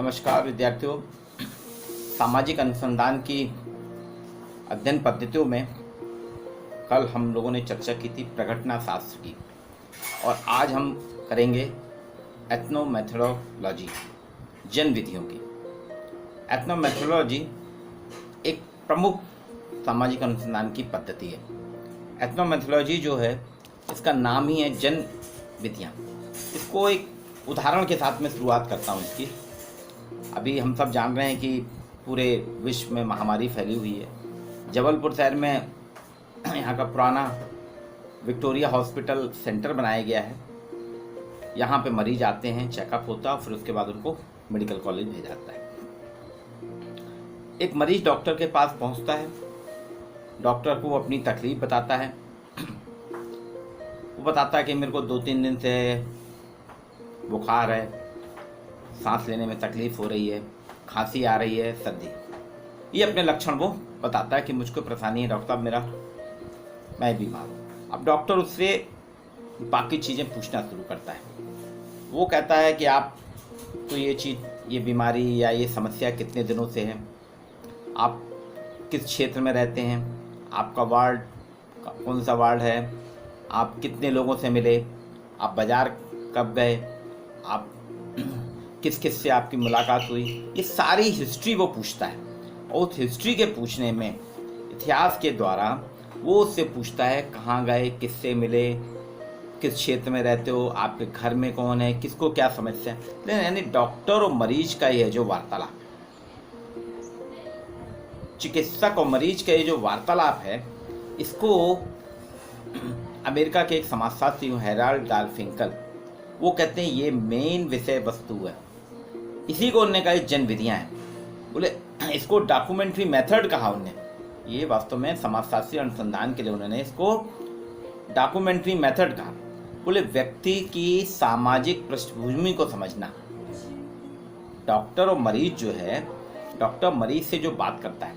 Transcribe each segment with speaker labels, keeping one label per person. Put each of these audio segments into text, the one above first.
Speaker 1: नमस्कार विद्यार्थियों। सामाजिक अनुसंधान की अध्ययन पद्धतियों में कल हम लोगों ने चर्चा की थी प्रघटना शास्त्र की, और आज हम करेंगे एथनोमेथोडोलॉजी, जन विधियों की। एथनोमेथोडोलॉजी एक प्रमुख सामाजिक अनुसंधान की पद्धति है। एथनोमेथोडोलॉजी जो है, इसका नाम ही है जन विधियाँ। इसको एक उदाहरण के साथ में शुरुआत करता हूँ इसकी। अभी हम सब जान रहे हैं कि पूरे विश्व में महामारी फैली हुई है। जबलपुर शहर में यहाँ का पुराना विक्टोरिया हॉस्पिटल सेंटर बनाया गया है। यहाँ पे मरीज आते हैं, चेकअप होता है, फिर उसके बाद उनको मेडिकल कॉलेज भेजा जाता है। एक मरीज डॉक्टर के पास पहुँचता है, डॉक्टर को अपनी तकलीफ बताता है। वो बताता है कि मेरे को 2-3 दिन से बुखार है, सांस लेने में तकलीफ़ हो रही है, खांसी आ रही है, सर्दी। ये अपने लक्षण वो बताता है कि मुझको परेशानी है डॉक्टर साहब, मैं बीमार हूँ। अब डॉक्टर उससे बाकी चीज़ें पूछना शुरू करता है। वो कहता है कि आप तो ये बीमारी या ये समस्या कितने दिनों से है, आप किस क्षेत्र में रहते हैं, आपका वार्ड कौन सा वार्ड है, आप कितने लोगों से मिले, आप बाज़ार कब गए, आप किस किस से आपकी मुलाकात हुई, ये सारी हिस्ट्री वो पूछता है। और उस हिस्ट्री के पूछने में इतिहास के द्वारा वो उससे पूछता है कहाँ गए, किससे मिले, किस क्षेत्र में रहते हो, आपके घर में कौन है, किसको क्या समस्या है। लेकिन यानी डॉक्टर और मरीज का ये जो वार्तालाप, चिकित्सक और मरीज का ये जो वार्तालाप है, इसको अमेरिका के एक समाजशास्त्री हेराल्ड गारफिंकल वो कहते हैं ये मेन विषय वस्तु है। इसी को उन्होंने कहा जन विधियाँ हैं। बोले इसको डॉक्यूमेंट्री मेथड कहा उन्होंने। ये वास्तव में समाजशास्त्री अनुसंधान के लिए उन्होंने इसको डॉक्यूमेंट्री मेथड कहा। बोले व्यक्ति की सामाजिक पृष्ठभूमि को समझना। डॉक्टर और मरीज जो है, डॉक्टर मरीज से जो बात करता है,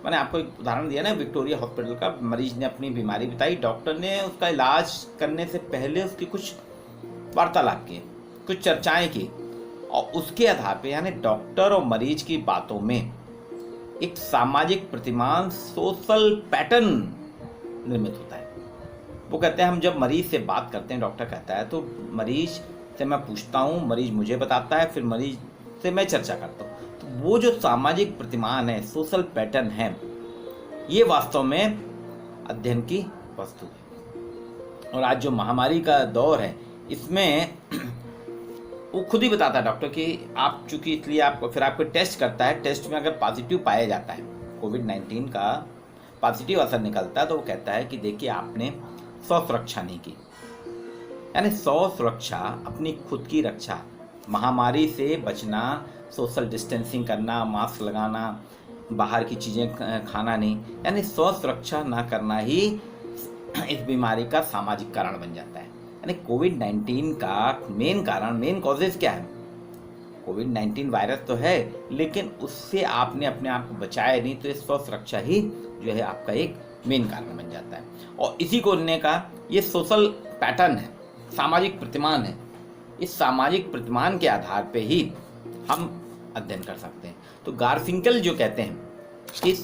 Speaker 1: मैंने आपको एक उदाहरण दिया ना विक्टोरिया हॉस्पिटल का। मरीज ने अपनी बीमारी बताई, डॉक्टर ने उसका इलाज करने से पहले उसकी कुछ वार्तालाप किए, कुछ चर्चाएं की, और उसके आधार पे यानी डॉक्टर और मरीज की बातों में एक सामाजिक प्रतिमान, सोशल पैटर्न निर्मित होता है। वो कहते हैं हम जब मरीज से बात करते हैं, डॉक्टर कहता है, तो मरीज से मैं पूछता हूँ, मरीज मुझे बताता है, फिर मरीज से मैं चर्चा करता हूँ। तो वो जो सामाजिक प्रतिमान है, सोशल पैटर्न है, ये वास्तव में अध्ययन की वस्तु है। और आज जो महामारी का दौर है, इसमें वो खुद ही बताता है डॉक्टर कि आप चूंकि, इसलिए आपको फिर आपको टेस्ट करता है। टेस्ट में अगर पॉजिटिव पाया जाता है, कोविड-19 का पॉजिटिव असर निकलता है, तो वो कहता है कि देखिए आपने स्वसुरक्षा नहीं की। यानी स्वसुरक्षा, अपनी खुद की रक्षा, महामारी से बचना, सोशल डिस्टेंसिंग करना, मास्क लगाना, बाहर की चीज़ें खाना नहीं, यानी स्वसुरक्षा ना करना ही इस बीमारी का सामाजिक कारण बन जाता है। यानी कोविड-19 का मेन कॉजेज क्या है? कोविड-19 वायरस तो है, लेकिन उससे आपने अपने आप को बचाया नहीं, तो स्वसुरक्षा ही जो है आपका एक मेन कारण बन जाता है। और इसी को उन्होंने कहा ये सोशल पैटर्न है, सामाजिक प्रतिमान है। इस सामाजिक प्रतिमान के आधार पे ही हम अध्ययन कर सकते हैं। तो गारफिंकल जो कहते हैं कि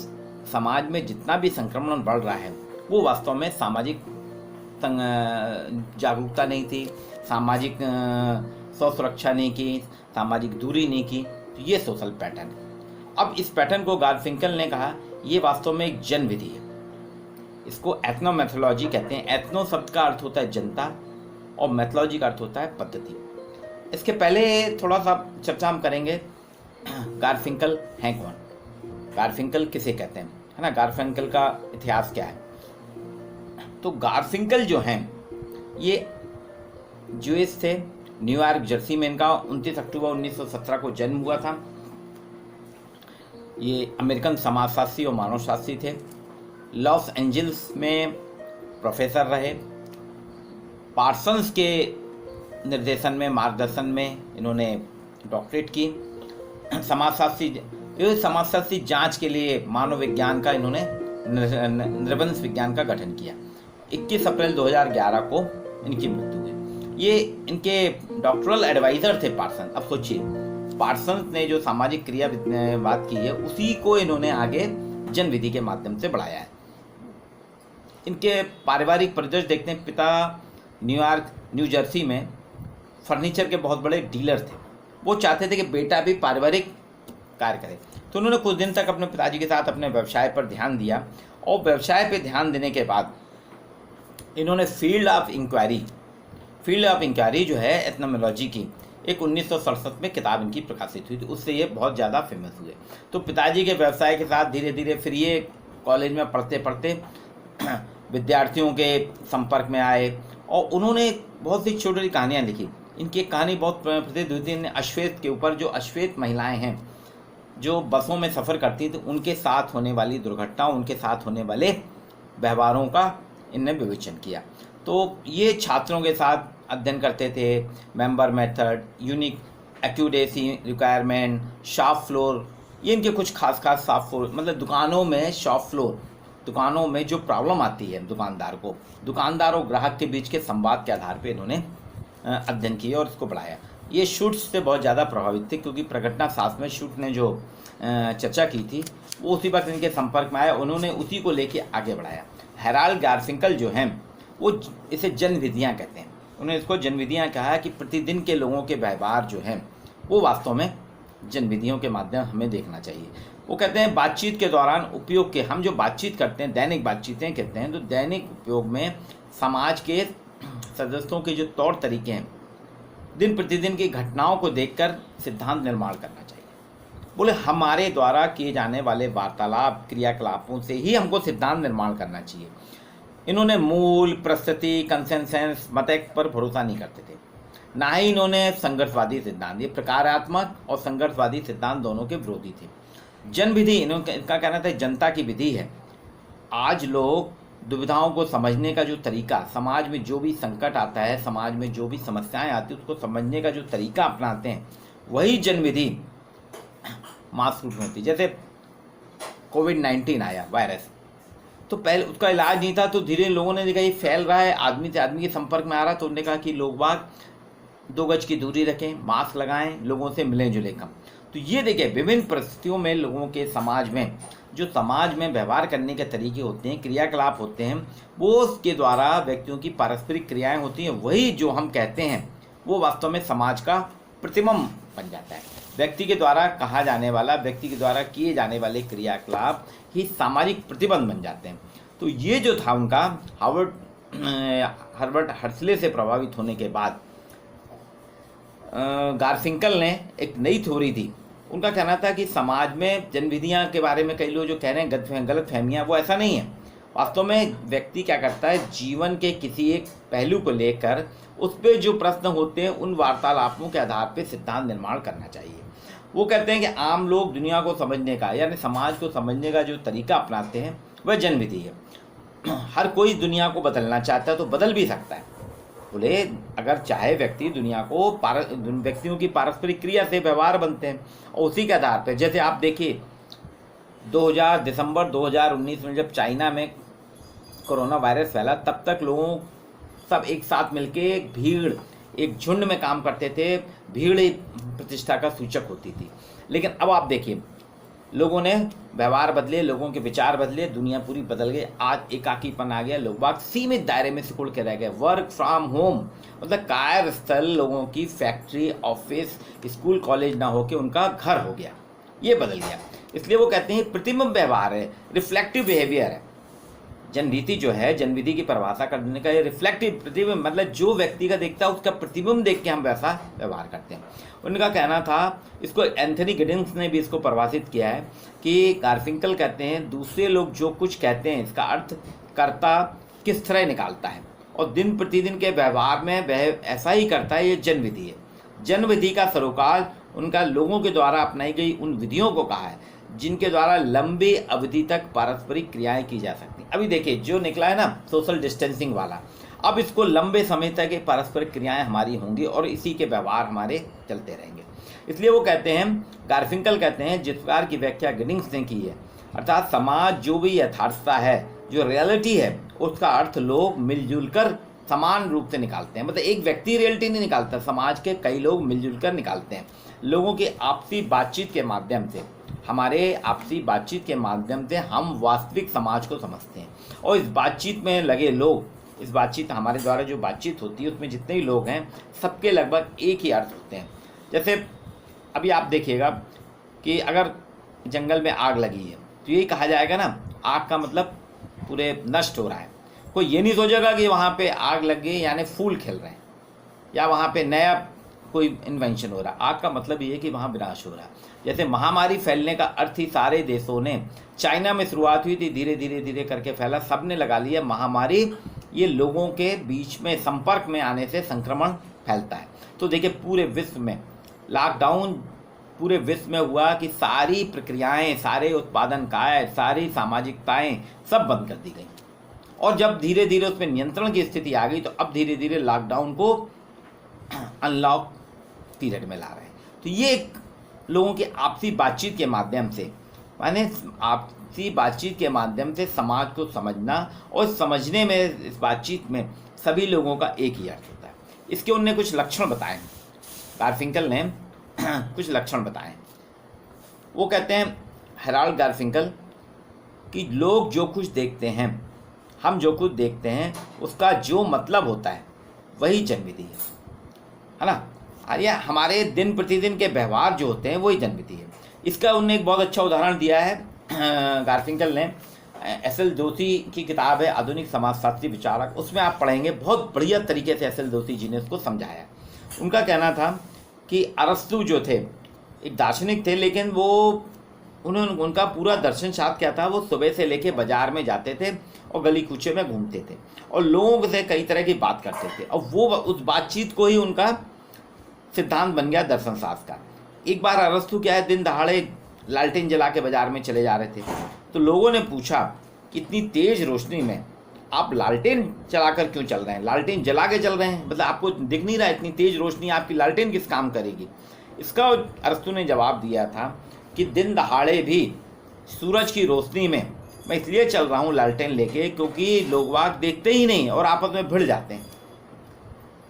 Speaker 1: समाज में जितना भी संक्रमण बढ़ रहा है, वो वास्तव में सामाजिक जागरूकता नहीं थी, सामाजिक स्वसुरक्षा नहीं की, सामाजिक दूरी नहीं की। तो ये सोशल पैटर्न है। अब इस पैटर्न को गारफिंकल ने कहा ये वास्तव में एक जन विधि है। इसको एथनोमेथोडोलॉजी कहते हैं। एथनो शब्द का अर्थ होता है जनता, और मैथोलॉजी का अर्थ होता है पद्धति। इसके पहले थोड़ा सा चर्चा हम करेंगे गारफिंकल हैं कौन, गारफिंकल किसे कहते हैं, है ना, गारफिंकल का इतिहास क्या है। तो गारफिंकल जो हैं ये यूएस थे, न्यूयॉर्क जर्सी में इनका 29 अक्टूबर 1917 को जन्म हुआ था। ये अमेरिकन समाजशास्त्री और मानवशास्त्री थे। लॉस एंजल्स में प्रोफेसर रहे। पार्सन्स के निर्देशन में, मार्गदर्शन में इन्होंने डॉक्टरेट की। समाजशास्त्री जांच के लिए मानव विज्ञान का इन्होंने नृवंश विज्ञान का गठन किया। 21 अप्रैल 2011 को इनकी मृत्यु हुई। ये इनके डॉक्टरल एडवाइज़र थे पार्सन। अब सोचिए पार्सन्स ने जो सामाजिक क्रिया बात की है उसी को इन्होंने आगे जन विधि के माध्यम से बढ़ाया है। इनके पारिवारिक परिदृश्य देखते हैं। पिता न्यूयॉर्क न्यू जर्सी में फर्नीचर के बहुत बड़े डीलर थे। वो चाहते थे कि बेटा भी पारिवारिक कार्य करे, तो उन्होंने कुछ दिन तक अपने पिताजी के साथ अपने व्यवसाय पर ध्यान दिया, और व्यवसाय पर ध्यान देने के बाद इन्होंने फील्ड ऑफ इंक्वायरी जो है एथनोमोलॉजी की, एक 1967 में किताब इनकी प्रकाशित हुई थी। उससे ये बहुत ज़्यादा फेमस हुए। तो पिताजी के व्यवसाय के साथ धीरे धीरे फिर ये कॉलेज में पढ़ते पढ़ते विद्यार्थियों के संपर्क में आए, और उन्होंने बहुत सी छोटी छोटी कहानियाँ लिखी। इनकी एक कहानी बहुत प्रसिद्ध हुई थी अश्वेत के ऊपर। जो अश्वेत महिलाएं हैं जो बसों में सफ़र करती थी, उनके साथ होने वाली दुर्घटनाओं, उनके साथ होने वाले व्यवहारों का इनने विवेचन किया। तो ये छात्रों के साथ अध्ययन करते थे, member method, unique accuracy requirement, shop floor, ये इनके कुछ खास शॉप फ्लोर, मतलब दुकानों में शॉप फ्लोर, दुकानों में जो प्रॉब्लम आती है दुकानदार और ग्राहक के बीच के संवाद के आधार पर इन्होंने अध्ययन किया और इसको बढ़ाया। ये शूट्स से बहुत ज़्यादा प्रभावित थे, क्योंकि प्रघटना शास्त्र में शूट ने जो चर्चा की थी वो उसी वक्त इनके संपर्क में आया, उन्होंने उसी को लेके आगे बढ़ाया। हेराल्ड गारफिंकल जो हैं वो इसे जन विधियाँ कहते हैं। उन्होंने इसको जन विधियाँ कहा कि प्रतिदिन के लोगों के व्यवहार जो हैं वो वास्तव में जन विधियों के माध्यम हमें देखना चाहिए। वो कहते हैं बातचीत के दौरान उपयोग के, हम जो बातचीत करते हैं दैनिक बातचीतें कहते हैं, तो दैनिक उपयोग में समाज के सदस्यों के जो तौर तरीके हैं, दिन प्रतिदिन की घटनाओं को देखकर सिद्धांत निर्माण करना चाहिए। बोले हमारे द्वारा किए जाने वाले वार्तालाप क्रियाकलापों से ही हमको सिद्धांत निर्माण करना चाहिए। इन्होंने मूल प्रस्तुति कंसेंसस मतैक पर भरोसा नहीं करते थे, ना ही इन्होंने संघर्षवादी सिद्धांत, ये प्रकारात्मक और संघर्षवादी सिद्धांत दोनों के विरोधी थे। जन विधि इनका कहना था जनता की विधि है। आज लोग दुविधाओं को समझने का जो तरीका, समाज में जो भी संकट आता है, समाज में जो भी समस्याएं आती है, उसको समझने का जो तरीका अपनाते हैं, वही जन विधि मास रूप में होती। जैसे कोविड-19 आया वायरस, तो पहले उसका इलाज नहीं था, तो धीरे लोगों ने देखा ये फैल रहा है, आदमी से आदमी के संपर्क में आ रहा, तो उन्होंने कहा कि लोग बाग 2 गज की दूरी रखें, मास्क लगाएं, लोगों से मिलें जुलें कम। तो ये देखिए विभिन्न परिस्थितियों में लोगों के समाज में व्यवहार करने के तरीके होते हैं, क्रियाकलाप होते हैं, वो उसके द्वारा व्यक्तियों की पारस्परिक क्रियाएं होती हैं, वही जो हम कहते हैं वो वास्तव में समाज का प्रतिबिंब बन जाता है। व्यक्ति के द्वारा कहा जाने वाला, व्यक्ति के द्वारा किए जाने वाले क्रियाकलाप ही सामाजिक प्रतिबंध बन जाते हैं। तो ये जो था उनका हर्बर्ट हर्सले से प्रभावित होने के बाद गारफिंकल ने एक नई थ्योरी थी। उनका कहना था कि समाज में जनविधियाँ के बारे में कई लोग जो कह रहे हैं गलत फहमियाँ, वो ऐसा नहीं है। वास्तव में व्यक्ति क्या करता है, जीवन के किसी एक पहलू को लेकर उस पर जो प्रश्न होते हैं उन वार्तालापों के आधार पर सिद्धांत निर्माण करना चाहिए। वो कहते हैं कि आम लोग दुनिया को समझने का, यानी समाज को समझने का जो तरीका अपनाते हैं वह जनविधि है। हर कोई दुनिया को बदलना चाहता है तो बदल भी सकता है। बोले अगर चाहे व्यक्ति दुनिया को व्यक्तियों की पारस्परिक क्रिया से व्यवहार बनते हैं, और उसी के आधार पर, जैसे आप देखिए दिसंबर 2019 में जब चाइना में कोरोना वायरस फैला, तब तक लोगों सब एक साथ मिलके एक झुंड में काम करते थे, भीड़ प्रतिष्ठा का सूचक होती थी। लेकिन अब आप देखिए लोगों ने व्यवहार बदले, लोगों के विचार बदले, दुनिया पूरी बदल गई। आज एकाकीपन आ गया, लोग बाग सीमित दायरे में सिकुड़ के रह गए। वर्क फ्रॉम होम, मतलब कार्यस्थल लोगों की फैक्ट्री, ऑफिस, स्कूल, कॉलेज ना होके उनका घर हो गया, ये बदल गया। इसलिए वो कहते हैं प्रतिबिंब व्यवहार है, रिफ्लेक्टिव बिहेवियर है। जनरीति जो है, जनविधि की परिभाषा करने का ये रिफ्लेक्टिव प्रतिबिंब, मतलब जो व्यक्ति का देखता है उसका प्रतिबिंब देख के हम वैसा व्यवहार करते हैं। उनका कहना था, इसको एंथनी गिडिंग्स ने भी इसको परिभाषित किया है कि गारफिंकल कहते हैं दूसरे लोग जो कुछ कहते हैं इसका अर्थ कर्ता किस तरह निकालता है, और दिन प्रतिदिन के व्यवहार में वह ऐसा ही करता है। ये जनविधि है। जनविधि का सरोकार उनका लोगों के द्वारा अपनाई गई उन विधियों को कहा है जिनके द्वारा लंबी अवधि तक पारस्परिक क्रियाएं की जा सकती। अभी देखिए जो निकला है ना सोशल डिस्टेंसिंग वाला, अब इसको लंबे समय तक पारस्परिक क्रियाएं हमारी होंगी और इसी के व्यवहार हमारे चलते रहेंगे। इसलिए वो कहते हैं, गारफिंकल कहते हैं, जिस प्रकार की व्याख्या गिडिंग्स ने की है, अर्थात समाज जो भी यथार्थता है, जो रियलिटी है, उसका अर्थ लोग मिलजुल कर समान रूप से निकालते हैं। मतलब एक व्यक्ति रियलिटी नहीं निकालता, समाज के कई लोग मिलजुल कर निकालते हैं। लोगों की आपसी बातचीत के माध्यम से, हमारे आपसी बातचीत के माध्यम से हम वास्तविक समाज को समझते हैं। और इस बातचीत में लगे लोग, इस बातचीत हमारे द्वारा जो बातचीत होती है उसमें जितने भी लोग हैं सबके लगभग एक ही अर्थ होते हैं। जैसे अभी आप देखिएगा कि अगर जंगल में आग लगी है तो यही कहा जाएगा ना, आग का मतलब पूरे नष्ट हो रहा है। कोई ये नहीं सोचेगा कि वहाँ पे आग लग गई यानी फूल खिल रहे हैं या वहाँ पे नया कोई इन्वेंशन हो रहा है। आग का मतलब ये है कि वहाँ विनाश हो रहा है। जैसे महामारी फैलने का अर्थ ही सारे देशों ने, चाइना में शुरुआत हुई थी, धीरे धीरे धीरे करके फैला, सब ने लगा लिया महामारी, ये लोगों के बीच में संपर्क में आने से संक्रमण फैलता है। तो देखिए पूरे विश्व में लॉकडाउन पूरे विश्व में हुआ कि सारी प्रक्रियाएं, सारे उत्पादन कार्य, सारी सामाजिकताएं सब बंद कर दी गई। और जब धीरे धीरे उसमें नियंत्रण की स्थिति आ गई तो अब धीरे धीरे लॉकडाउन को अनलॉक पीरियड में ला रहे हैं। तो ये एक लोगों की आपसी बातचीत के माध्यम से, माने आपसी बातचीत के माध्यम से समाज को समझना, और समझने में, इस बातचीत में सभी लोगों का एक ही अर्थ होता है। इसके उनने कुछ लक्षण बताए, गारफिंकल ने कुछ लक्षण बताए। वो कहते हैं, हेराल्ड गारफिंकल, कि लोग जो कुछ देखते हैं, हम जो कुछ देखते हैं, उसका जो मतलब होता है वही जन्मविधि है ना। और यह हमारे दिन प्रतिदिन के व्यवहार जो होते हैं वही जन्मविधि है। इसका उन्होंने एक बहुत अच्छा उदाहरण दिया है गारफिंकल ने। एस.एल. जोशी की किताब है आधुनिक समाजशास्त्री विचारक, उसमें आप पढ़ेंगे, बहुत बढ़िया तरीके से एस.एल. जोशी जी ने उसको समझाया। उनका कहना था कि अरस्तु जो थे एक दार्शनिक थे, लेकिन वो उनका पूरा दर्शन शास्त्र क्या था, वो सुबह से लेके बाजार में जाते थे और गली कूचे में घूमते थे और लोगों से कई तरह की बात करते थे, और वो उस बातचीत को ही उनका सिद्धांत बन गया दर्शन शास्त्र का। एक बार अरस्तु क्या है, दिन दहाड़े लालटेन जला के बाजार में चले जा रहे थे, तो लोगों ने पूछा कि इतनी तेज रोशनी में आप लालटेन चलाकर क्यों चल रहे हैं, लालटेन जला के चल रहे हैं, मतलब आपको दिख नहीं रहा इतनी तेज रोशनी, आपकी लालटेन किस काम करेगी। इसका अरस्तु ने जवाब दिया था कि दिन दहाड़े भी सूरज की रोशनी में मैं इसलिए चल रहा हूँ लालटेन लेके, क्योंकि लोग बाग देखते ही नहीं और आपस में भिड़ जाते हैं।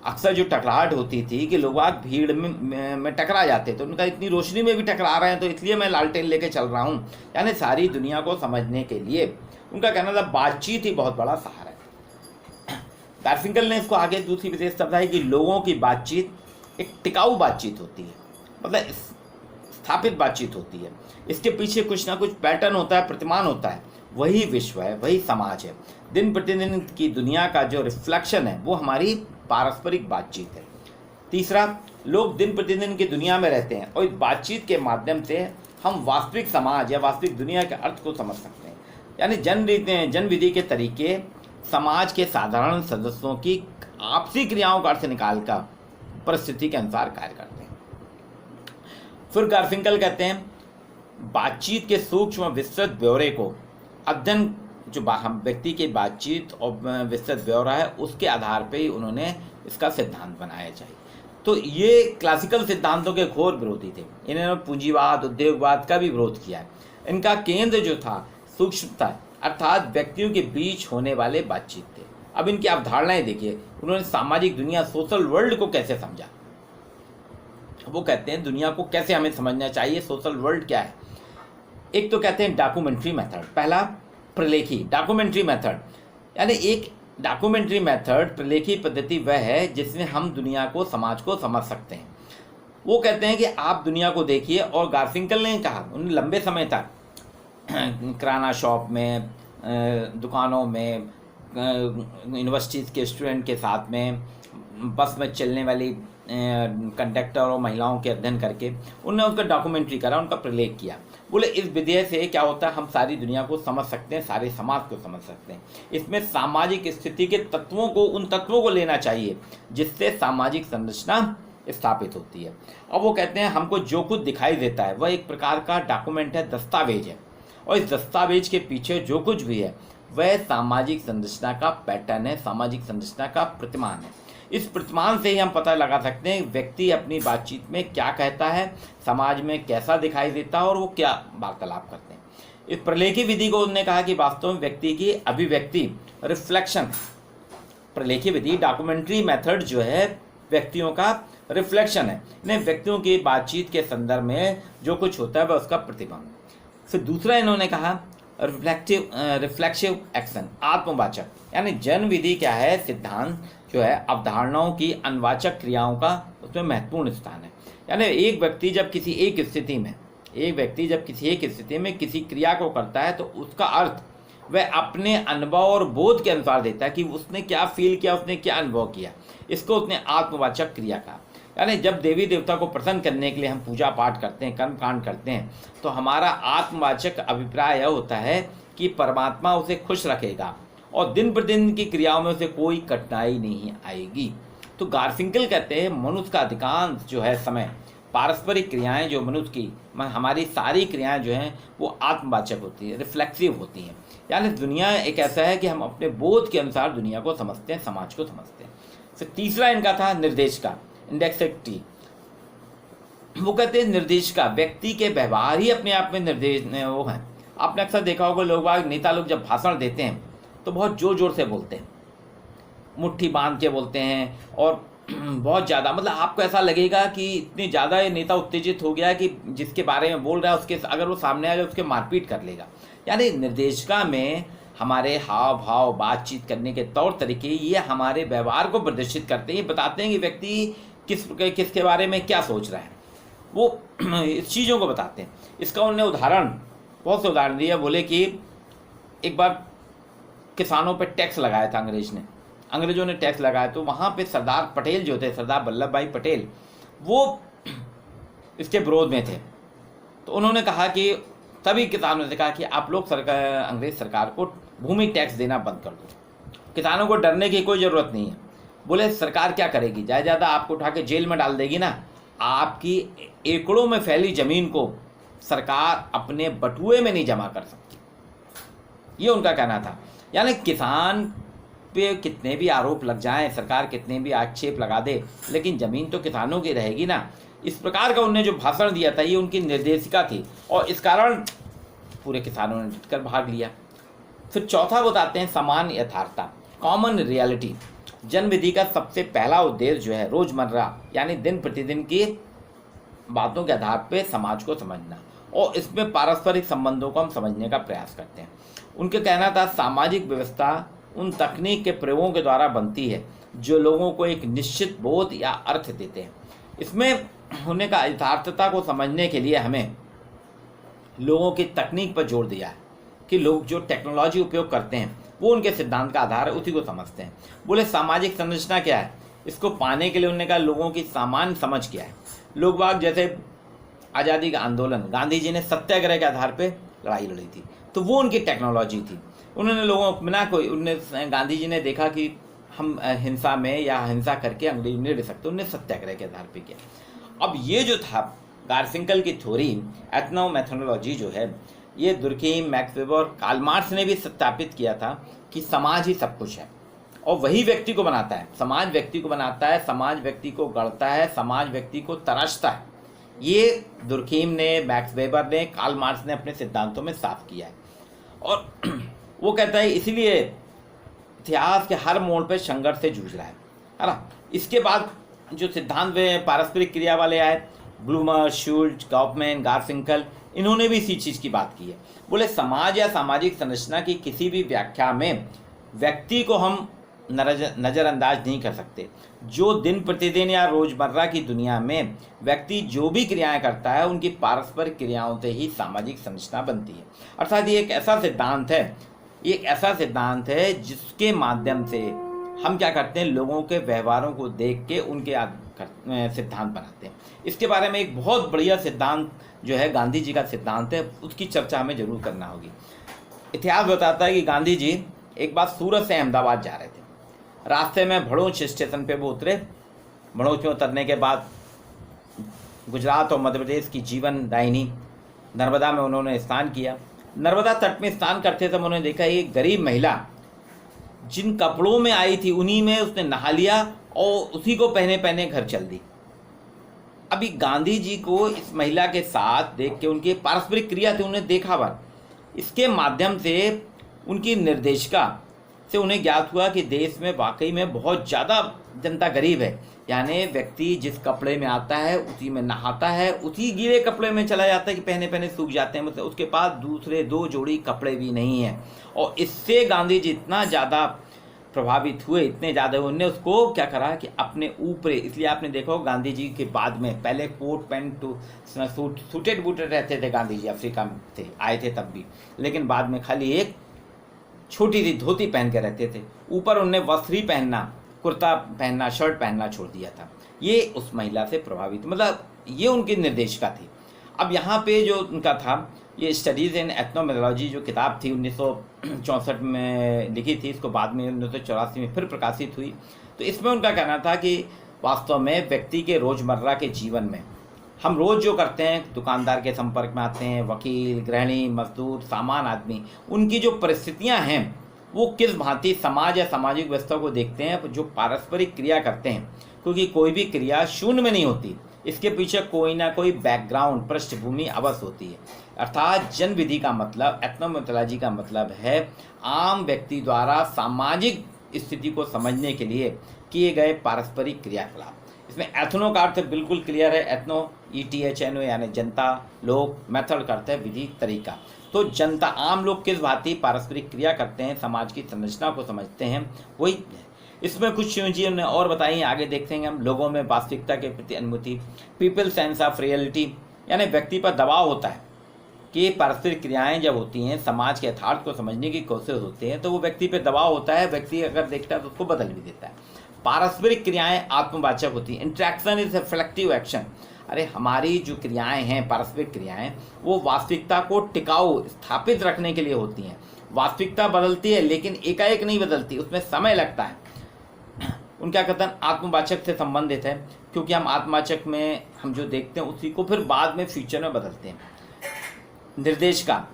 Speaker 1: अक्सर जो टकराहट होती थी कि लोग बाग भीड़ में टकरा जाते, तो उनका इतनी रोशनी में भी टकरा रहे हैं, तो इसलिए मैं लालटेन लेके चल रहा हूँ। यानी सारी दुनिया को समझने के लिए उनका कहना था बातचीत ही बहुत बड़ा सहारा है। गारफिंकल ने इसको आगे दूसरी विशेषता बताई कि लोगों की बातचीत एक टिकाऊ बातचीत होती है, मतलब स्थापित बातचीत होती है। इसके पीछे कुछ ना कुछ पैटर्न होता है, प्रतिमान होता है, वही विश्व है, वही समाज है। दिन प्रतिदिन की दुनिया का जो रिफ्लेक्शन है वो हमारी पारस्परिक बातचीत है। तीसरा, लोग दिन प्रतिदिन की दुनिया में रहते हैं और इस बातचीत के माध्यम से हम वास्तविक समाज या वास्तविक दुनिया के अर्थ को समझ सकते हैं। यानी जनविधि के तरीके समाज के साधारण सदस्यों की आपसी क्रियाओं का अर्थ निकालकर परिस्थिति के अनुसार कार्य करते हैं। फिर गारफिंकल कहते हैं, बातचीत के सूक्ष्म विस्तृत ब्यौरे को अध्ययन, जो व्यक्ति की बातचीत और विस्तृत ब्यौरा है उसके आधार पे ही उन्होंने इसका सिद्धांत बनाया चाहिए। तो ये क्लासिकल सिद्धांतों के घोर विरोधी थे। इन्होंने पूंजीवाद, उद्योगवाद का भी विरोध किया है। इनका केंद्र जो था सूक्ष्मता, अर्थात व्यक्तियों के बीच होने वाले बातचीत थे। अब इनकी अवधारणाएं देखिए, उन्होंने सामाजिक दुनिया, सोशल वर्ल्ड को कैसे समझा। वो कहते हैं दुनिया को कैसे हमें समझना चाहिए, सोशल वर्ल्ड क्या है। एक तो कहते हैं डॉक्यूमेंट्री मेथड, पहला प्रलेखी डॉक्यूमेंट्री मेथड, यानी एक डॉक्यूमेंट्री मेथड, प्रलेखी पद्धति वह है जिसमें हम दुनिया को, समाज को समझ सकते हैं। वो कहते हैं कि आप दुनिया को देखिए, और गारफिंकल ने कहा, उन्होंने लंबे समय तक किराना शॉप में, दुकानों में, यूनिवर्सिटीज़ के स्टूडेंट के साथ में, बस में चलने वाली कंडक्टर और महिलाओं के अध्ययन करके उन्होंने उसका डॉक्यूमेंट्री करा, उनका प्रलेख किया। बोले इस विधि से क्या होता है, हम सारी दुनिया को समझ सकते हैं, सारे समाज को समझ सकते हैं। इसमें सामाजिक स्थिति के तत्वों को, उन तत्वों को लेना चाहिए जिससे सामाजिक संरचना स्थापित होती है। अब वो कहते हैं हमको जो कुछ दिखाई देता है वह एक प्रकार का डॉक्यूमेंट है, दस्तावेज है, और इस दस्तावेज के पीछे जो कुछ भी है वह सामाजिक संरचना का पैटर्न है, सामाजिक संरचना का प्रतिमान है। इस प्रतिमान से ही हम पता लगा सकते हैं व्यक्ति अपनी बातचीत में क्या कहता है, समाज में कैसा दिखाई देता है और वो क्या वार्तालाप करते हैं। इस प्रलेखी विधि को उन्होंने कहा कि वास्तव में व्यक्ति की अभिव्यक्ति, रिफ्लेक्शन प्रलेखी विधि डॉक्यूमेंट्री मेथड जो है व्यक्तियों का रिफ्लेक्शन है। इन्हें व्यक्तियों की बातचीत के संदर्भ में जो कुछ होता है वह उसका प्रतिबिंब। फिर दूसरा इन्होंने कहा रिफ्लेक्सिव एक्शन, आत्मवाचक, यानी जन विधि क्या है, सिद्धांत जो है अवधारणाओं की अनवाचक क्रियाओं का उसमें महत्वपूर्ण स्थान है। यानी एक व्यक्ति जब किसी एक स्थिति में किसी क्रिया को करता है तो उसका अर्थ वह अपने अनुभव और बोध के अनुसार देता है कि उसने क्या फील किया, उसने क्या अनुभव किया। इसको उसने आत्मवाचक क्रिया कहा। यानी जब देवी देवता को प्रसन्न करने के लिए हम पूजा पाठ करते हैं, कर्म कांड करते हैं, तो हमारा आत्मवाचक अभिप्राय यह होता है कि परमात्मा उसे खुश रखेगा और दिन प्रतिदिन की क्रियाओं में उसे कोई कठिनाई नहीं आएगी। तो गारफिंकल कहते हैं मनुष्य का अधिकांश जो है समय पारस्परिक क्रियाएं जो मनुष्य की हमारी सारी क्रियाएं जो हैं वो आत्मवाचक होती है, रिफ्लेक्सिव होती हैं। यानी दुनिया एक ऐसा है कि हम अपने बोध के अनुसार दुनिया को समझते हैं, समाज को समझते हैं। फिर तीसरा इनका था निर्देश का, इंडेक्सिटी। वो कहते हैं निर्देश का व्यक्ति के व्यवहार ही अपने आप में निर्देश वो हैं। आपने अक्सर देखा होगा नेता लोग जब भाषण देते हैं तो बहुत जोर जोर से बोलते हैं, मुट्ठी बांध के बोलते हैं और बहुत ज़्यादा, मतलब आपको ऐसा लगेगा कि इतनी ज़्यादा ये नेता उत्तेजित हो गया है कि जिसके बारे में बोल रहा है उसके अगर वो सामने आ जाए उसके मारपीट कर लेगा। यानी निर्देशिका में हमारे हाव भाव, बातचीत करने के तौर तरीके ये हमारे व्यवहार को प्रदर्शित करते हैं, बताते हैं कि व्यक्ति किसके बारे में क्या सोच रहा है, वो इस चीज़ों को बताते हैं। इसका उन्होंने बहुत से उदाहरण दिया। बोले कि एक बार किसानों पर टैक्स लगाया था अंग्रेजों ने टैक्स लगाया, तो वहाँ पे सरदार पटेल जो थे, सरदार वल्लभ भाई पटेल, वो इसके विरोध में थे। तो उन्होंने कहा कि सभी किसानों ने कहा कि आप लोग अंग्रेज सरकार को भूमि टैक्स देना बंद कर दो, किसानों को डरने की कोई ज़रूरत नहीं है। बोले सरकार क्या करेगी, ज़्यादा आपको उठा के जेल में डाल देगी ना, आपकी एकड़ों में फैली ज़मीन को सरकार अपने बटुए में नहीं जमा कर सकती, ये उनका कहना था। यानी किसान पे कितने भी आरोप लग जाएं, सरकार कितने भी आक्षेप लगा दे, लेकिन ज़मीन तो किसानों की रहेगी ना। इस प्रकार का उनने जो भाषण दिया था ये उनकी निर्देशिका थी और इस कारण पूरे किसानों ने डटकर भाग लिया। फिर चौथा बताते हैं समान यथार्थता, कॉमन रियलिटी। जनविधि का सबसे पहला उद्देश्य जो है रोजमर्रा यानी दिन प्रतिदिन की बातों के आधार पर समाज को समझना और इसमें पारस्परिक संबंधों को हम समझने का प्रयास करते हैं। उनके कहना था सामाजिक व्यवस्था उन तकनीक के प्रयोगों के द्वारा बनती है जो लोगों को एक निश्चित बोध या अर्थ देते हैं। इसमें होने का यथार्थता को समझने के लिए हमें लोगों की तकनीक पर जोर दिया है कि लोग जो टेक्नोलॉजी उपयोग करते हैं वो उनके सिद्धांत का आधार है, उसी को समझते हैं। बोले सामाजिक संरचना क्या है, इसको पाने के लिए उन्होंने कहा लोगों की सामान्य समझ क्या है। लोग बाग जैसे आज़ादी का आंदोलन, गांधी जी ने सत्याग्रह के आधार पर लड़ाई लड़ी थी, तो वो उनकी टेक्नोलॉजी थी। उन्होंने लोगों को बिना कोई गांधी जी ने देखा कि हम हिंसा में या हिंसा करके अंग्रेज नहीं रह सकते, उन्होंने सत्याग्रह के आधार पे किया। अब ये जो था गारफिंकल की थ्योरी एथनोमेथोडोलॉजी जो है, ये दुर्कीम, मैक्स वेबर और कार्ल मार्क्स ने भी सत्यापित किया था कि समाज ही सब कुछ है और वही व्यक्ति को बनाता है। समाज व्यक्ति को बनाता है, समाज व्यक्ति को गढ़ता है, समाज व्यक्ति को तराशता है। ये दुर्कीम ने, मैक्स वेबर ने, कार्ल मार्क्स ने अपने सिद्धांतों में साफ किया है। और वो कहता है इसीलिए इतिहास के हर मोड़ पे संघर्ष से जूझ रहा है ना। इसके बाद जो सिद्धांत में पारस्परिक क्रिया वाले आए, ब्लूमर, शुल्ट्ज, गॉफमैन, गारफिंकल, इन्होंने भी इसी चीज़ की बात की है। बोले समाज या सामाजिक संरचना की किसी भी व्याख्या में व्यक्ति को हम नज़रअंदाज नहीं कर सकते। जो दिन प्रतिदिन या रोजमर्रा की दुनिया में व्यक्ति जो भी क्रियाएं करता है उनकी पारस्परिक क्रियाओं से ही सामाजिक संरचना बनती है। अर्थात ये एक ऐसा सिद्धांत है जिसके माध्यम से हम क्या करते हैं, लोगों के व्यवहारों को देख के उनके सिद्धांत बनाते हैं। इसके बारे में एक बहुत बढ़िया सिद्धांत जो है गांधी जी का सिद्धांत है, उसकी चर्चा हमें जरूर करना होगी। इतिहास बताता है कि गांधी जी एक बार सूरत से अहमदाबाद जा रहे थे। रास्ते में भड़ोच स्टेशन पे वो उतरे। भड़ोच में उतरने के बाद गुजरात और मध्य प्रदेश की जीवन दायिनी नर्मदा में उन्होंने स्नान किया। नर्मदा तट में स्नान करते समय उन्होंने देखा एक गरीब महिला जिन कपड़ों में आई थी उन्हीं में उसने नहा लिया और उसी को पहने पहने घर चल दी। अभी गांधी जी को इस महिला के साथ देख के उनकी पारस्परिक क्रिया थी, उन्हें देखा बार, इसके माध्यम से उनकी निर्देशिका से उन्हें ज्ञात हुआ कि देश में वाकई में बहुत ज़्यादा जनता गरीब है। यानी व्यक्ति जिस कपड़े में आता है उसी में नहाता है, उसी गीले कपड़े में चला जाता है कि पहने पहने सूख जाते हैं, मतलब उसके पास दूसरे 2 जोड़ी कपड़े भी नहीं हैं। और इससे गांधी जी इतना ज़्यादा प्रभावित हुए, इतने ज़्यादा उन्होंने उसको क्या करा कि अपने ऊपर, इसलिए आपने देखा हो गांधी जी के बाद में पहले कोट पैंट सूटेड बूटेड रहते थे गांधी जी, अफ्रीका में थे आए थे तब भी, लेकिन बाद में खाली एक छोटी सी धोती पहन के रहते थे, ऊपर उनने वस्त्र ही पहनना, कुर्ता पहनना, शर्ट पहनना छोड़ दिया था। ये उस महिला से प्रभावित, मतलब ये उनकी निर्देशिका थी। अब यहाँ पे जो उनका था, ये स्टडीज़ इन एथनोमेथोलॉजी जो किताब थी 1964 में लिखी थी, इसको बाद में 1984 में फिर प्रकाशित हुई। तो इसमें उनका कहना था कि वास्तव में व्यक्ति के रोज़मर्रा के जीवन में हम रोज़ जो करते हैं, दुकानदार के संपर्क में आते हैं, वकील, गृहिणी, मजदूर, सामान आदमी, उनकी जो परिस्थितियां हैं वो किस भांति समाज या सामाजिक व्यवस्था को देखते हैं, जो पारस्परिक क्रिया करते हैं, क्योंकि कोई भी क्रिया शून्य में नहीं होती, इसके पीछे कोई ना कोई बैकग्राउंड, पृष्ठभूमि अवश्य होती है। अर्थात जन विधि का मतलब, एथनोमेथोलॉजी का मतलब है आम व्यक्ति द्वारा सामाजिक स्थिति को समझने के लिए किए गए पारस्परिक क्रियाकलाप। इसमें एथनो का अर्थ बिल्कुल क्लियर है, एथनो ETHNO यानी जनता, लोग, मेथड का अर्थ है विधि, तरीका। तो जनता, आम लोग किस भांति पारस्परिक क्रिया करते हैं, समाज की संरचना को समझते हैं, वही है। इसमें कुछ चीज़ें ने और बताई, आगे देखेंगे हम। लोगों में वास्तविकता के प्रति अनुभूति, पीपल सेंस ऑफ रियलिटी, यानी व्यक्ति पर दबाव होता है कि पारस्परिक क्रियाएं जब होती हैं, समाज के यथार्थ को समझने की कोशिश होती है, तो वो व्यक्ति पे दबाव होता है, व्यक्ति अगर देखता है तो उसको बदल भी देता है। पारस्परिक क्रियाएं आत्मवाचक होती हैं, इंट्रैक्शन इज रिफ्लेक्टिव एक्शन। अरे हमारी जो क्रियाएं हैं, पारस्परिक क्रियाएं, वो वास्तविकता को टिकाऊ स्थापित रखने के लिए होती हैं। वास्तविकता बदलती है लेकिन एकाएक नहीं बदलती, उसमें समय लगता है। उनका कथन आत्मवाचक से संबंधित है, क्योंकि हम आत्मवाचक में हम जो देखते हैं उसी को फिर बाद में फ्यूचर में बदलते हैं। निर्देशिका,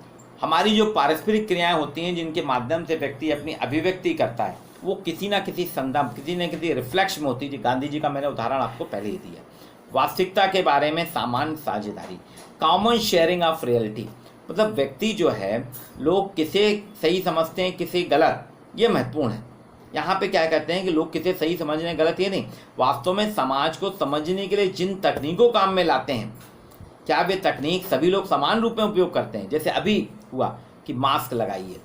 Speaker 1: हमारी जो पारस्परिक क्रियाएं होती हैं जिनके माध्यम से व्यक्ति अपनी अभिव्यक्ति करता है, वो किसी ना किसी संदर्भ, किसी न किसी रिफ्लेक्स में होती है। गांधी जी का मैंने उदाहरण आपको पहले ही दिया। वास्तविकता के बारे में सामान्य साझेदारी, कॉमन शेयरिंग ऑफ रियलिटी, मतलब व्यक्ति जो है, लोग किसे सही समझते हैं किसे गलत, ये महत्वपूर्ण है। यहाँ पे क्या कहते हैं कि लोग किसे सही समझ रहे हैं, गलत ये नहीं, वास्तव में समाज को समझने के लिए जिन तकनीकों काम में लाते हैं, क्या वे तकनीक सभी लोग समान रूप में उपयोग करते हैं। जैसे अभी हुआ कि मास्क लगाइए,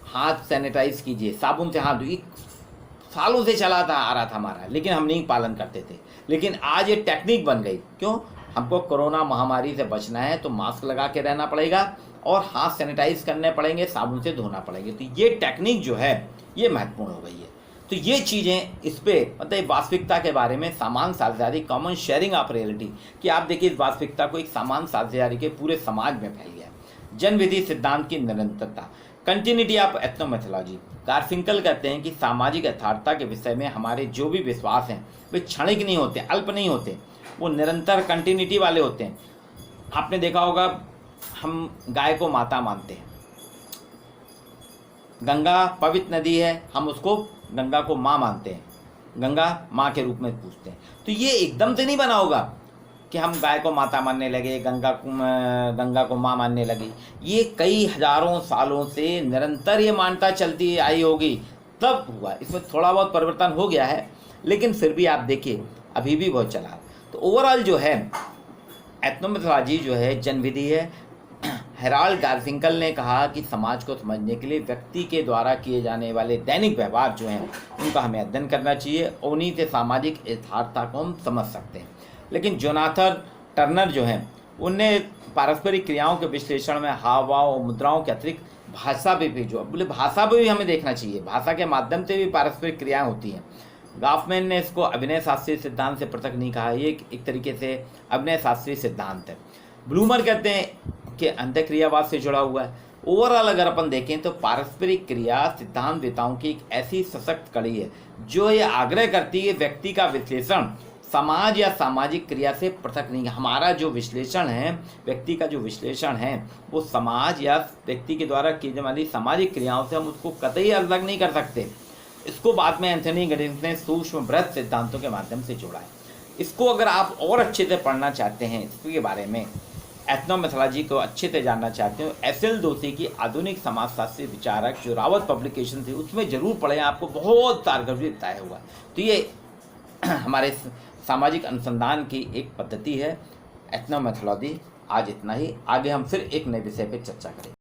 Speaker 1: हाथ सैनिटाइज कीजिए, साबुन से हाथ धोइए, सालों से चला था आ रहा था हमारा, लेकिन हम नहीं पालन करते थे। लेकिन आज ये टेक्निक बन गई, क्यों? हमको कोरोना महामारी से बचना है तो मास्क लगा के रहना पड़ेगा और हाथ सैनिटाइज करने पड़ेंगे, साबुन से धोना पड़ेंगे। तो ये टेक्निक जो है ये महत्वपूर्ण हो गई है। तो ये चीज़ें इस पर, मतलब वास्तविकता के बारे में सामान साझेदारी, कॉमन शेयरिंग ऑफ रियलिटी, कि आप देखिए इस वास्तविकता को एक सामान साझेदारी के पूरे समाज में फैल गया। जन विधि सिद्धांत की निरंतरता, कंटिन्यूटी ऑफ एथनोमेथोलॉजी, गारफिंकल कहते हैं कि सामाजिक यथार्थता के विषय में हमारे जो भी विश्वास हैं वे क्षणिक नहीं होते, अल्प नहीं होते, वो निरंतर कंटिन्यूटी वाले होते हैं। आपने देखा होगा, हम गाय को माता मानते हैं, गंगा पवित्र नदी है, हम उसको गंगा को माँ मानते हैं, गंगा माँ के रूप में पूछते हैं। तो ये एकदम से नहीं बना होगा कि हम गाय को माता मानने लगे, गंगा को माँ मानने लगे। ये कई हजारों सालों से निरंतर ये मान्यता चलती आई होगी, तब हुआ। इसमें थोड़ा बहुत परिवर्तन हो गया है, लेकिन फिर भी आप देखिए अभी भी बहुत चला। तो ओवरऑल जो है एथनोमेथोलॉजी जो है जनविधि है। हेराल्ड गारफिंकल ने कहा कि समाज को समझने के लिए व्यक्ति के द्वारा किए जाने वाले दैनिक व्यवहार जो हैं उनका हमें अध्ययन करना चाहिए, और उन्हीं से सामाजिक यथार्थता को हम समझ सकते हैं। लेकिन जोनाथन टर्नर जो हैं उनने पारस्परिक क्रियाओं के विश्लेषण में हाव भाव और मुद्राओं के अतिरिक्त भाषा भी जो बोले, भाषा पर भी हमें देखना चाहिए, भाषा के माध्यम से भी पारस्परिक क्रियाएँ होती हैं। गॉफमैन ने इसको अभिनय शास्त्रीय सिद्धांत से पृथक नहीं कहा, ये एक तरीके से अभिनय शास्त्रीय सिद्धांत है। ब्लूमर कहते हैं कि अंतःक्रियावाद से जुड़ा हुआ है। ओवरऑल अगर अपन देखें तो पारस्परिक क्रिया सिद्धांतवेताओं की एक ऐसी सशक्त कड़ी है जो ये आग्रह करती है व्यक्ति का विश्लेषण समाज या सामाजिक क्रिया से पृथक नहीं है। हमारा जो विश्लेषण है, व्यक्ति का जो विश्लेषण है, वो समाज या व्यक्ति के द्वारा की जाने वाली सामाजिक क्रियाओं से हम उसको कतई अलग नहीं कर सकते। इसको बाद में एंथनी गिडिंस ने सूक्ष्म बृहत सिद्धांतों के माध्यम से जोड़ा है। इसको अगर आप और अच्छे से पढ़ना चाहते हैं इसके बारे में, एथनोमेथोलॉजी को अच्छे से जानना चाहते हो, एस.एल. दोषी की आधुनिक समाजशास्त्री विचारक जो रावत पब्लिकेशन थी उसमें जरूर पढ़ें, आपको बहुत कारगर बताया हुआ। तो ये हमारे सामाजिक अनुसंधान की एक पद्धति है एथनोमेथोलॉजी। आज इतना ही, आगे हम फिर एक नए विषय पर चर्चा करेंगे।